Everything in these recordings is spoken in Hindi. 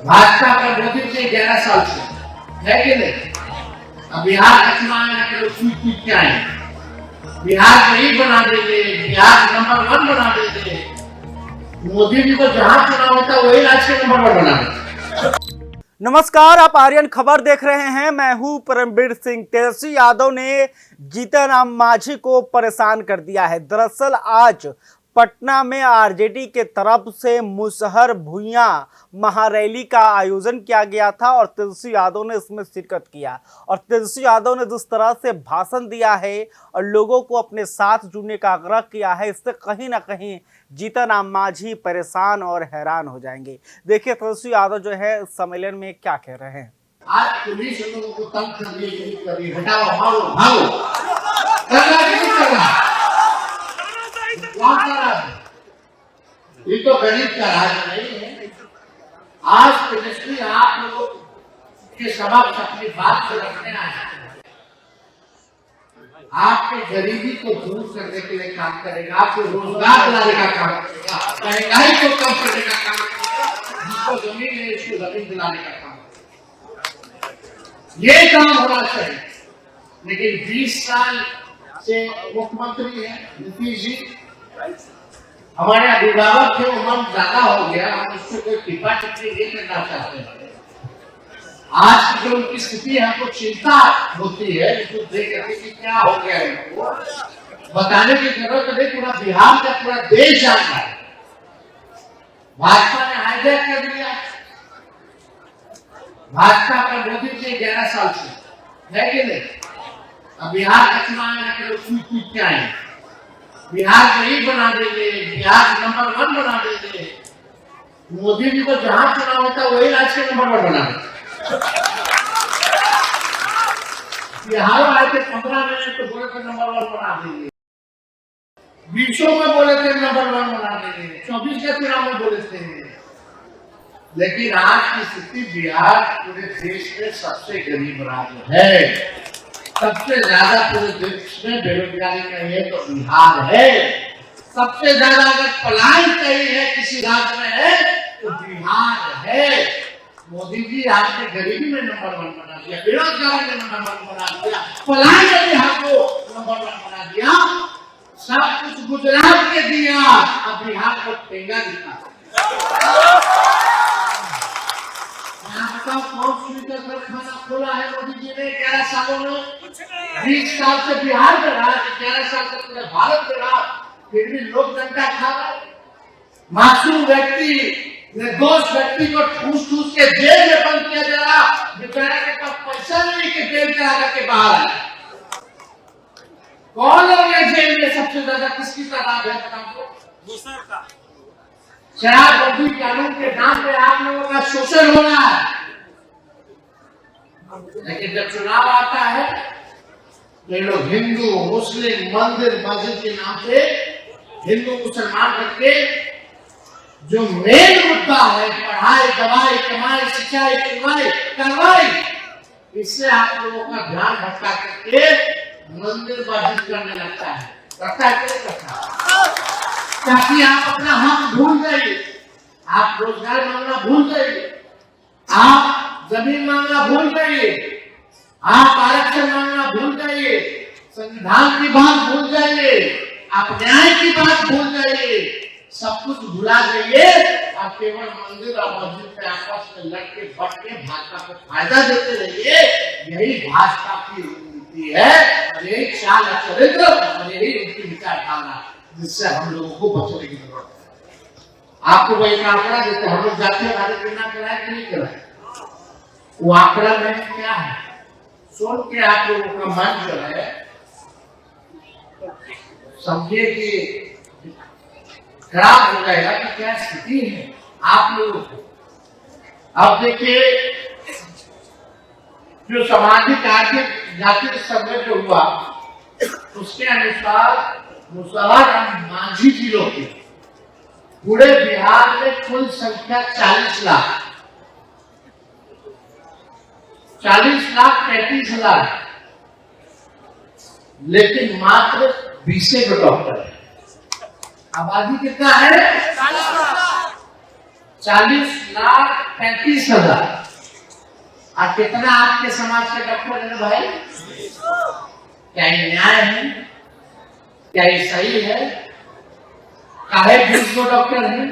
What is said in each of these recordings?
भाजपा का मोदी से 11 साल से है कि नहीं। अब बिहार का चुनाव है कि लोग चूक के आए, बिहार नहीं बना देंगे, बिहार नंबर 1 बना देंगे। मोदी जी को जहां चुनाव होता है वही राज्य के नंबर 1 बना देंगे। नमस्कार, आप आर्यन खबर देख रहे हैं। मैं हूं परमवीर सिंह। तेजस्वी यादव ने जीतनराम मांझी को परेशान कर दिया है। दरअसल आज पटना में आरजेडी के तरफ से मुसहर भुइयां महारैली का आयोजन किया गया था और तेजस्वी यादव ने इसमें शिरकत किया। और तेजस्वी यादव ने जिस तरह से भाषण दिया है और लोगों को अपने साथ जुड़ने का आग्रह किया है, इससे कहीं ना कहीं जीतनराम मांझी परेशान और हैरान हो जाएंगे। देखिए तेजस्वी यादव जो है सम्मेलन में क्या कह रहे हैं। आज पुलिस लोगों को तंग कर रही है, हटाओ, भागो भागो, करना नहीं करना, ये तो गरीब का राज नहीं है। आज तेजस्वी आप लोगों के समक्ष अपनी बात को रखने आया है, आपके गरीबी को दूर करने के लिए काम करेगा, आपको रोजगार दिलाने का काम करेगा, महंगाई को कम करने का काम करेगा, जिसको जमीन है उसको जमीन दिलाने का काम करेगा। ये काम होना चाहिए। लेकिन 20 साल से मुख्यमंत्री है नीतीश जी, हमारे अभिभावक थे, उम्र ज्यादा हो गया, हम उससे कोई टिप्पा टिप्पणी नहीं करना चाहते हैं। आज की जो उनकी स्थिति है हमको चिंता होती है, इसको देख करके कि क्या हो गया है, बताने की जरूरत नहीं, पूरा बिहार का पूरा देश जानता है। भाजपा ने हाईजैक कर दिया, भाजपा का मोदी से 11 साल से है कि नहीं। अब बिहार का चुनाव है कि लोग चूक के आए, बिहार नहीं बना देंगे, बिहार नंबर 1 बना देंगे। मोदी जी को जहां चुनाव होता है वही राज्य के नंबर 1 बना देंगे। बिहार आए थे 15 में तो बोले थे नंबर 1 बना देंगे, 20 में बोले थे नंबर 1 बना देंगे, 24 के चुनाव में बोले थे। लेकिन आज की स्थिति बिहार पूरे देश में सबसे गरीब राज्य है, सबसे ज्यादा पूरे देश में बेरोजगारी कहीं है तो बिहार है, सबसे ज्यादा अगर पलायन कहीं है किसी राज्य में है तो बिहार है। मोदी जी आपने गरीबी में नंबर 1 बना दिया, बेरोजगारी में नंबर 1 बना दिया, पलायन में बिहार को नंबर 1 बना दिया, सब कुछ गुजरात के दिया, अब बिहार को टेंगा दिखा। खाना खोला है मोदी जी ने 11 सालों में, 20 साल से बिहार में रहा, 11 साल से पूरे भारत में रहा, फिर भी लोग जनता खा रहे। मासूम व्यक्ति, निर्दोष व्यक्ति को ठूस ठूस के जेल में बंद किया जा रहा, बेचारे के पास पैसा नहीं कि जेल से आकर के बाहर आए। कौन लोग है जेल में सबसे ज्यादा, किसकी तादाद है आपको? दूसरा का शराबबंदी कानून के नाम पे आप लोगों का शोषण हो रहा है। लेकिन जब चुनाव आता है तो ये लोग हिंदू मुस्लिम मंदिर मस्जिद के नाम पे हिंदू मुसलमान करके जो मेन मुद्दा है पढ़ाई दवाई कमाई सिंचाई कार्रवाई, इससे आप लोगों का ध्यान भटका करके मंदिर मस्जिद करने लगता है, करता है क्यों करता है? ताकि आप अपना हक भूल जाइए, आप रोजगार मांगना भूल जाइए, आप जमीन मांगना भूल जाइए, आप आरक्षण मांगना भूल जाइए, संविधान की बात भूल जाइए, आप न्याय की बात भूल जाइए, सब कुछ भुला जाइए और केवल मंदिर और मस्जिद पे आपस में लड़के बट के भाजपा को फायदा देते रहिए। यही भाजपा की नीति है और यही चाल चरित्र और यही उनकी विचारधारा जिससे हम लोगों को बचने की जरूरत है। आपको वो एक आंकड़ा देते हैं, हम लोग जाते हैं भारत बीमा कराए कि नहीं कराए, वो आंकड़ा में क्या है सुन के आप लोगों का मन जो है समझिए कि खराब हो जाएगा कि क्या स्थिति है आप लोगों को। अब देखिए जो सामाजिक आर्थिक जाति सर्वे जो हुआ उसके अनुसार मुसहर मांझी जिलों की पूरे बिहार में कुल संख्या 40 लाख 35,00,000, लेकिन मात्र 20 डॉक्टर है। आबादी कितना है? 40,35,000। और कितना आपके समाज के डॉक्टर है भाई? क्या ये न्याय है? क्या ये सही है? काहे 20 डॉक्टर है?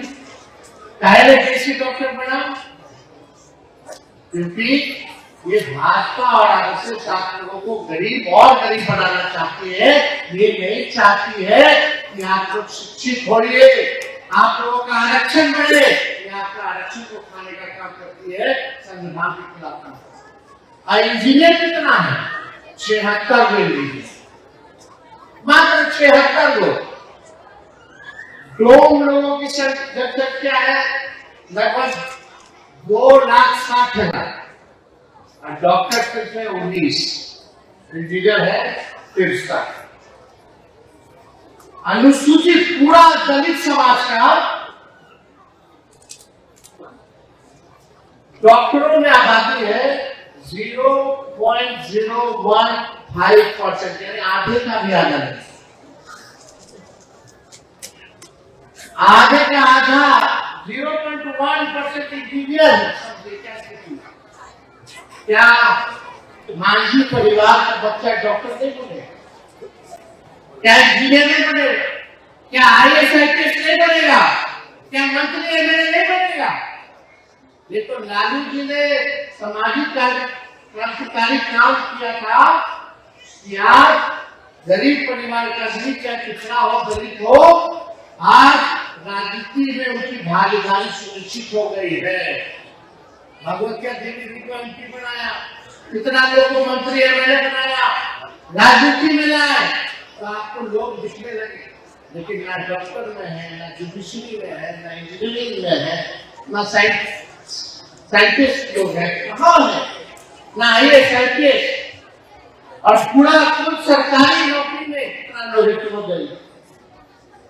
काहे देसी डॉक्टर बना? क्योंकि ये भाजपा और आरएसएस आप लोगों को गरीब और गरीब बनाना चाहती है। ये नहीं चाहती है कि आप लोग शिक्षित होइए, आप लोगों का आरक्षण बढ़े। ये आपका आरक्षण को खाने का काम करती है, संविधान के खिलाफ काम करती है। इंजीनियर कितना है? 76 मिल मात्र 76 लोग। डोम लोगों की जनसंख्या है लगभग 2,60,000 और डॉक्टर सिर्फ है 19, इंजीनियर है 63। अनुसूचित पूरा दलित समाज का डॉक्टरों में आबादी है 0.015%, यानी आधे का भी आधा नहीं। आधे का आधा 0.1% इंजीनियर है। क्या मांझी परिवार का बच्चा डॉक्टर नहीं बनेगा? क्या इंजीनियर नहीं बनेगा? क्या IAS IPS नहीं बनेगा? क्या मंत्री MLA नहीं बनेगा? ये तो लालू जी ने सामाजिक क्रांतिकारी काम किया था कि आज गरीब परिवार का भी, चाहे पिछड़ा हो दलित हो, आज राजनीति में उनकी भागीदारी सुनिश्चित हो गई है। भगवतिया देवी जी को MP बनाया, कितना लोगों को मंत्री MLA बनाया, राजनीति में लाए, तो आपको लोग दिखने लगे। लेकिन ना डॉक्टर में है, ना जुडिशरी में है, ना इंजीनियरिंग में है, ना साइंटिस्ट लोग हैं, कहाँ है? ना IAS IPS। और पूरा कुल सरकारी नौकरी में कितना लोग हो गए?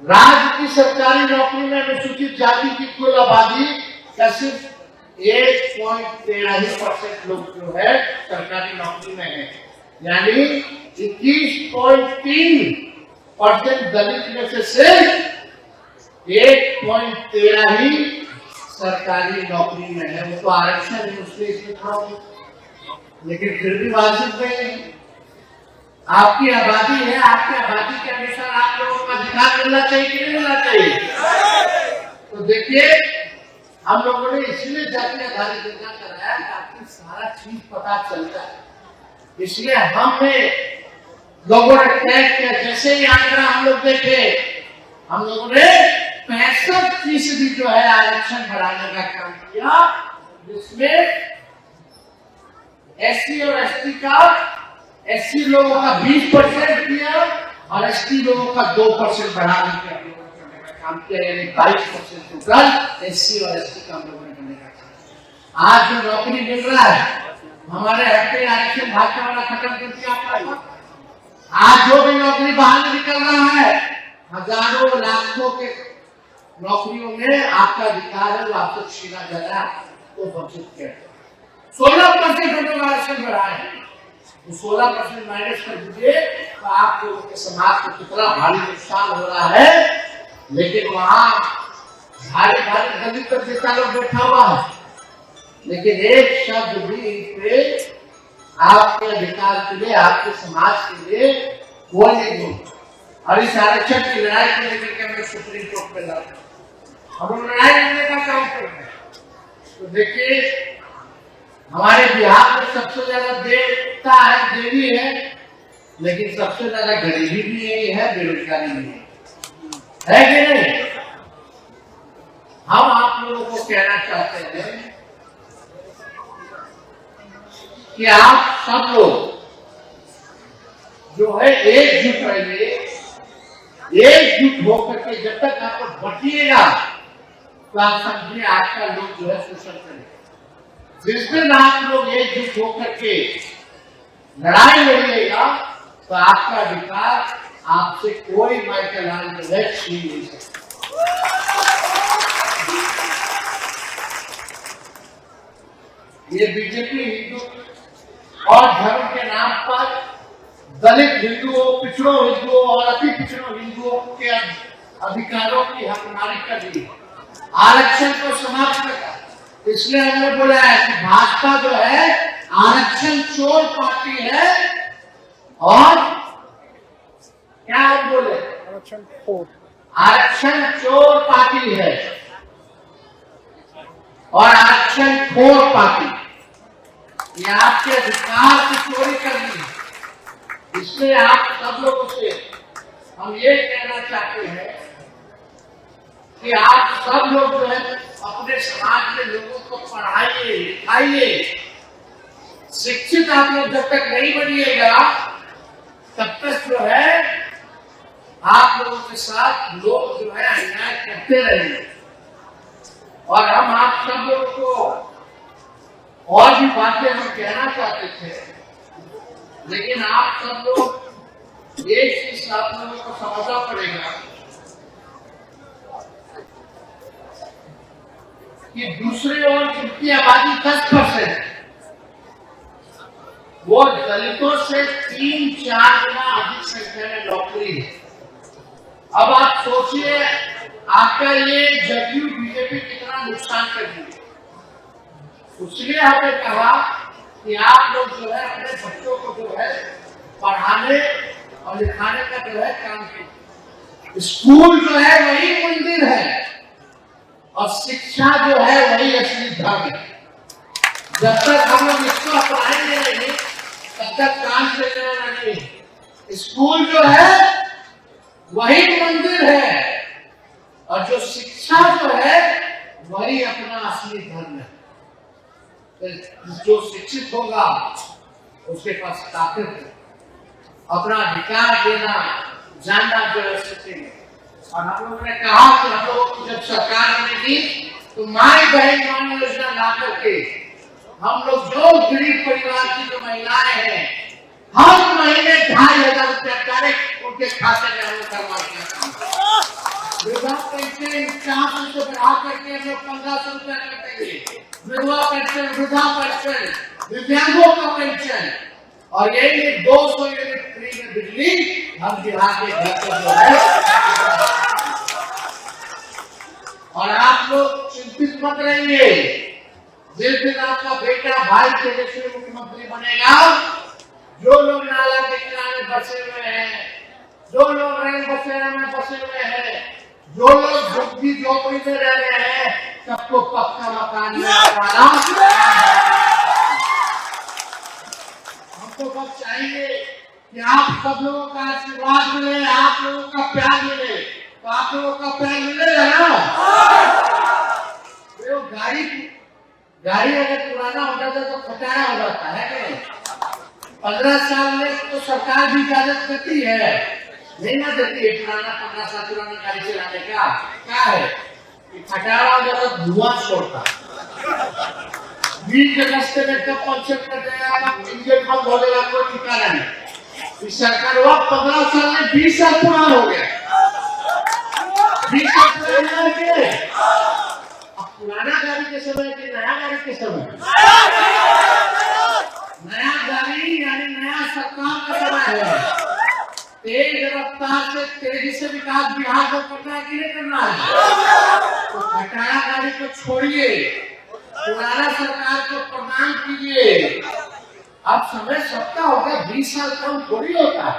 राज्य की सरकारी नौकरी में अनुसूचित जाति की कुल आबादी का सिर्फ 1.13% लोग जो है सरकारी नौकरी में है, यानी 21.3% दलित में से सिर्फ 1.13 ही सरकारी नौकरी में है। वो तो आरक्षण है उसके इसमें थोड़ा, लेकिन फिर भी वाजिब नहीं है। आपकी आबादी है, आपकी आबादी के अनुसार आप लोगों को अधिकार मिलना चाहिए कि नहीं मिलना चाहिए? तो देखिए, हम लोगों ने इसलिए जाति आधारित योजना कराया ताकि सारा चीज पता चलता है। इसलिए हमने लोगों ने तय किया, जैसे ही आंकड़ा हम लोग देखे, हम लोगों ने 65% जो है आरक्षण बढ़ाने का काम किया, जिसमें SC और ST का, SC लोगों का 20% किया और ST लोगों का 2% बढ़ाने का काम किया, यानी 22% टोटल SC और ST का हम लोगों ने करने का काम। आज जो नौकरी मिल रहा है, हमारे हफ्ते आरक्षण भाजपा वाला खत्म कर दिया आपका। आज जो भी नौकरी बाहर निकल रहा है, हजारों लाखों के नौकरियों में आपका अधिकार है, वो आपको छीना जा रहा है, तो वंचित किया। 16% लोग आरक्षण बढ़ाए, तो 16% माइनस कर दीजिए तो आप लोगों के समाज को कितना भारी नुकसान हो रहा है। लेकिन वहां भारी भारी दलित पर नेता लोग बैठा हुआ है, लेकिन एक शब्द भी इस पे आपके अधिकार के लिए, आपके समाज के लिए कोई नहीं बोलता। और इस आरक्षण की लड़ाई को लेकर के हमने सुप्रीम कोर्ट में लड़ा, हम लड़ाई लड़ने का काम कर रहे हैं। तो देखिए, हमारे बिहार में सबसे ज्यादा देवता है, देवी है, लेकिन सबसे ज्यादा गरीबी भी यही है, बेरोजगारी भी है कि नहीं? हम आप लोगों को कहना चाहते हैं कि आप सब लोग जो है एकजुट रहिए, एकजुट होकर के जब तक आप बटिएगा तो आप समझिए आपका लोग जो है शोषण करेगा। जिस दिन आप लोग एकजुट होकर के लड़ाई लड़िएगा तो आपका अधिकार आपसे कोई माइकल छीन नहीं सकता। ये बीजेपी हिंदू और धर्म के नाम पर दलित हिंदुओं, पिछड़ों हिंदुओं और अति पिछड़ों हिंदुओं के अधिकारों की हकमारी कर रही है। आरक्षण को समाप्त करना। इसलिए हमने बोला है कि भाजपा जो है आरक्षण चोर पार्टी है और क्या हम बोले आरक्षण चोर पार्टी है और आरक्षण खोर पार्टी। ये आपके अधिकार की चोरी करनी है। इसलिए आप सब लोगों से हम ये कहना चाहते हैं कि आप सब लोग जो है अपने समाज के लोगों को पढ़ाइए लिखाइए। शिक्षित आप लोग जब तक नहीं बनिएगा तब तक जो है आप लोगों के साथ लोग जो है अन्याय करते रहेंगे। और हम आप सब लोगों को और भी बातें हम कहना चाहते थे, लेकिन आप सब लोग एक चीज आप लोगों को समझना पड़ेगा कि दूसरी ओर जिनकी आबादी 10% वो दलितों से 3-4 गुना अधिक संख्या में नौकरी है। अब आप सोचिए आपका ये जदयू बीजेपी कितना नुकसान कर दी। इसलिए हमने कहा कि आप लोग जो है अपने बच्चों को जो है पढ़ाने और लिखाने का जो है काम कीजिए। स्कूल जो है वही मंदिर है और शिक्षा जो है वही असली धर्म है। जब तक हम लोग इसको अपनाएंगे नहीं तब तक काम चलेगा नहीं। स्कूल जो है वही मंदिर है और जो शिक्षा जो है वही अपना असली धर्म है। जो शिक्षित होगा उसके पास ताकत है, अपना अधिकार देना जानना जो है सीखेंगे। और हम लोगों ने कहा कि हम लोगों को जब सरकार बनेगी तो माई बहन मान योजना ला करके हम लोग जो गरीब परिवार की जो महिलाएं हैं हर महीने 2,500 रुपया डायरेक्ट उनके खाते में हम करवा के विधवा पेंशन 400 से बढ़ा करके हम लोग 1,500 रुपया कर देंगे। विधवा पेंशन, वृद्धा पेंशन, दिव्यांगों का पेंशन और यही 200 यूनिट फ्री में बिजली हम बिहार के घर पर जो है। और आप लोग चिंतित मत रहिए, जिस दिन आपका बेटा भाई तेजस्वी मुख्यमंत्री बनेगा, जो लोग नाला के किनारे बसे हुए हैं, जो लोग रेल बसेरा में बसे हुए हैं, जो लोग झुग्गी झोपड़ी में रह रहे हैं, सबको पक्का मकान मिलवाना। हमको बस चाहिए कि आप सब लोगों का आशीर्वाद मिले, आप लोगों का प्यार मिले। तो आप लोगों का प्यार मिलेगा ना? तो गाड़ी अगर पुराना हो जाता तो खटारा हो जाता है कि 15 साल में तो सरकार भी इजाजत देती है, नहीं ना देती है पुराना 15 साल पुराना गाड़ी चलाने का। क्या है कि खटारा हो जाता धुआं छोड़ता, बीच के रास्ते में कब पंचर कर देगा, इंजन बंद हो जाएगा, कोई ठिकाना नहीं। इस सरकार हुआ 15 साल में 20 साल पुराना हो गया। 20 साल पुराना के पुराना गाड़ी के समय के नया गाड़ी के समय, नया गाड़ी यानी नया सरकार का समय है। तेज रफ्तार से तेजी से विकास बिहार को करना है कि नहीं करना है? तो खटारा गाड़ी को छोड़िए, पुराना सरकार को प्रणाम कीजिए। अब समय सबका होगा, 20 साल कम थोड़ी होता है।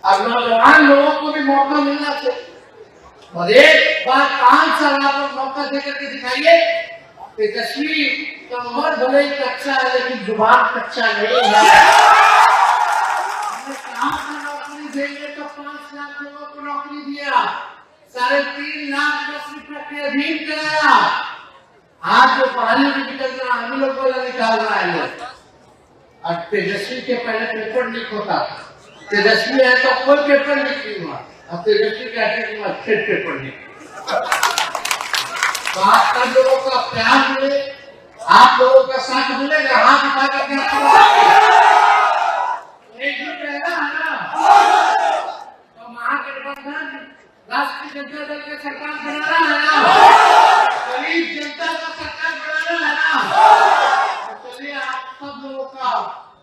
अब नौजवान लोगों को भी मौका मिलना चाहिए और एक बार 5 साल आप मौका देकर के दिखाइए। तेजस्वी का उम्र भले ही कच्चा है लेकिन जुबान कच्चा नहीं है। हमने कहा था नौकरी देंगे तो 5 लाख लोगों को नौकरी दिया, 3.5 लाख नौकरी के अधीन कराया। आज जो पढ़ाई में निकल रहा हम लोग बोला निकाल रहा है लोग। और तेजस्वी के पहले पेपर लीक होता, तेजस्वी है तो कोई पेपर लीक नहीं हुआ। अब तेजस्वी कहते हैं अच्छे पेपर लीक। तो आप सब लोगों का प्यार मिले, आप लोगों का साथ मिलेगा, हाथ उठा करके एकजुट रहेगा है ना? तो महागठबंधन राष्ट्रीय जनता दल का सरकार बनाना है ना? गरीब जनता का सरकार बनाना है ना? तो चलिए आप सब लोगों का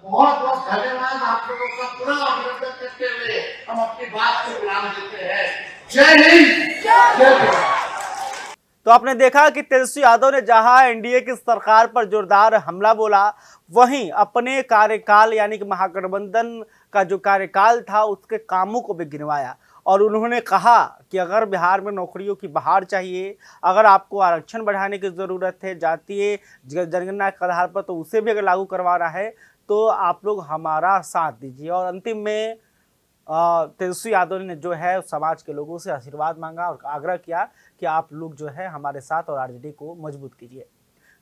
बहुत बहुत धन्यवाद। आप लोगों का पूरा अभिनंदन करते हुए हम अपनी बात को विराम देते हैं। जय हिंद, जय भारत। आपने देखा कि तेजस्वी यादव ने जहां एनडीए की सरकार पर जोरदार हमला बोला, वहीं अपने कार्यकाल यानी कि महागठबंधन का जो कार्यकाल था उसके कामों को भी गिनवाया और उन्होंने कहा कि अगर बिहार में नौकरियों की बहार चाहिए, अगर आपको आरक्षण बढ़ाने की ज़रूरत है जातीय जनगणना के आधार पर, तो उसे भी अगर लागू करवाना है तो आप लोग हमारा साथ दीजिए। और अंतिम में तेजस्वी यादव ने जो है समाज के लोगों से आशीर्वाद मांगा और आग्रह किया कि आप लोग जो है हमारे साथ और आरजेडी को मजबूत कीजिए।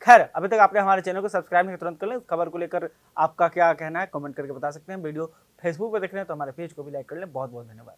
खैर, अभी तक आपने हमारे चैनल को सब्सक्राइब नहीं तुरंत कर लें। खबर को लेकर आपका क्या कहना है कमेंट करके बता सकते हैं। वीडियो फेसबुक पर देख रहे हैं तो हमारे पेज को भी लाइक कर लें। बहुत बहुत धन्यवाद।